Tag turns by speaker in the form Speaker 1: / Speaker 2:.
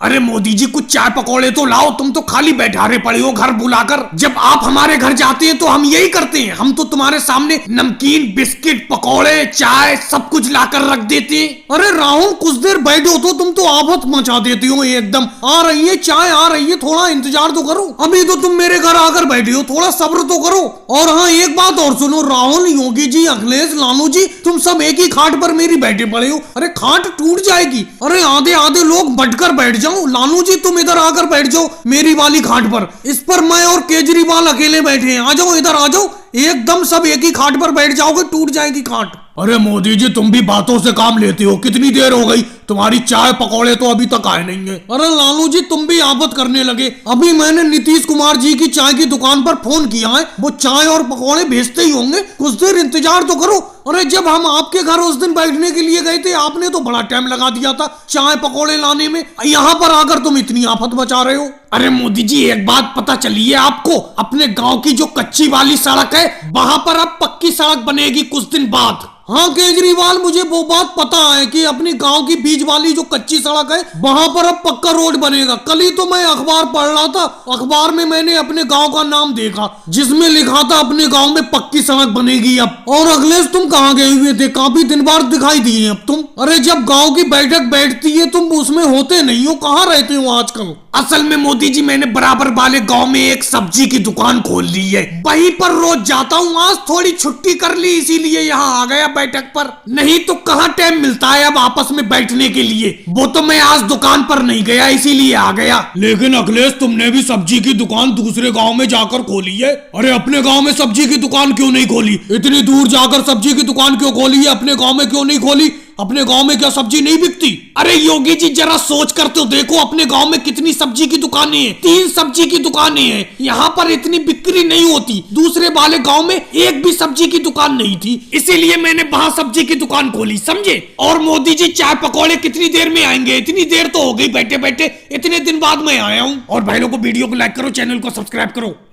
Speaker 1: अरे मोदी जी कुछ चाय पकौड़े तो लाओ, तुम तो खाली बैठारे पड़े हो घर बुलाकर। जब आप हमारे घर जाते हैं तो हम यही करते हैं, हम तो तुम्हारे सामने नमकीन बिस्किट पकौड़े चाय सब कुछ लाकर रख देते हैं। अरे राहुल कुछ देर बैठो तो तुम तो आफत मचा देती हो एकदम। आ रही है चाय आ रही है, थोड़ा इंतजार तो करो। अभी तो तुम मेरे घर आकर बैठे हो, थोड़ा सब्र तो करो। और हाँ एक बात और सुनो, राहुल योगी जी अखिलेश लालू जी तुम सब एक ही खाट पर मेरी बैठे पड़े हो। अरे खाट टूट जाएगी। अरे आधे आधे लोग बटकर बैठ जाओ। लालू जी तुम इधर आकर बैठ जाओ मेरी वाली खाट पर, इस पर मैं और केजरीवाल अकेले बैठे हैं। आ जाओ इधर आ जाओ, एकदम सब एक ही खाट पर बैठ जाओगे, टूट जाएगी खाट। अरे मोदी जी तुम भी बातों से काम लेते हो, कितनी देर हो गई, तुम्हारी चाय पकौड़े तो अभी तक आए नहीं है। अरे लालू जी तुम भी आफत करने लगे। अभी मैंने नीतीश कुमार जी की चाय की दुकान पर फोन किया है, वो चाय और पकौड़े भेजते ही होंगे, कुछ देर इंतजार तो करो। अरे जब हम आपके घर उस दिन बैठने के लिए गए थे आपने तो बड़ा टाइम लगा दिया था चाय पकौड़े लाने में, यहाँ पर आकर तुम इतनी आफत मचा रहे हो। अरे मोदी जी एक बात पता चली है आपको, अपने गांव की जो कच्ची वाली सड़क है वहां पर अब पक्की सड़क बनेगी कुछ दिन बाद। हाँ केजरीवाल मुझे वो बात पता है कि अपने गांव की बीच वाली जो कच्ची सड़क है वहां पर अब पक्का रोड बनेगा। कल ही तो मैं अखबार पढ़ रहा था, अखबार में मैंने अपने गांव का नाम देखा जिसमें लिखा था अपने गांव में पक्की सड़क बनेगी अब। और अखिलेश तुम कहाँ गए हुए थे, काफी दिन बाद दिखाई दिए अब तुम। अरे जब गाँव की बैठक बैठती है तुम उसमें होते नहीं हो, कहाँ रहते हो आजकल। असल में मोदी जी मैंने बराबर वाले गांव में एक सब्जी की दुकान खोल ली है, वहीं पर रोज जाता हूँ। आज थोड़ी छुट्टी कर ली इसीलिए यहाँ आ गया बैठक पर, नहीं तो कहाँ टाइम मिलता है अब आपस में बैठने के लिए। वो तो मैं आज दुकान पर नहीं गया इसीलिए आ गया। लेकिन अखिलेश तुमने भी सब्जी की दुकान दूसरे गांव में जाकर खोली है। अरे अपने गांव में सब्जी की दुकान क्यों नहीं खोली, इतनी दूर जाकर सब्जी की दुकान क्यों खोली है, अपने गाँव में क्यों नहीं खोली, अपने गांव में क्या सब्जी नहीं बिकती। अरे योगी जी जरा सोच कर तो देखो अपने गांव में कितनी सब्जी की दुकानें हैं, 3 सब्जी की दुकानें हैं, यहाँ पर इतनी बिक्री नहीं होती। दूसरे वाले गांव में एक भी सब्जी की दुकान नहीं थी, इसीलिए मैंने वहां सब्जी की दुकान खोली, समझे। और मोदी जी चाय पकौड़े कितनी देर में आएंगे, इतनी देर तो हो गई बैठे बैठे, इतने दिन बाद मैं आया हूँ। और भाई लोगों को वीडियो को लाइक करो, चैनल को सब्सक्राइब करो।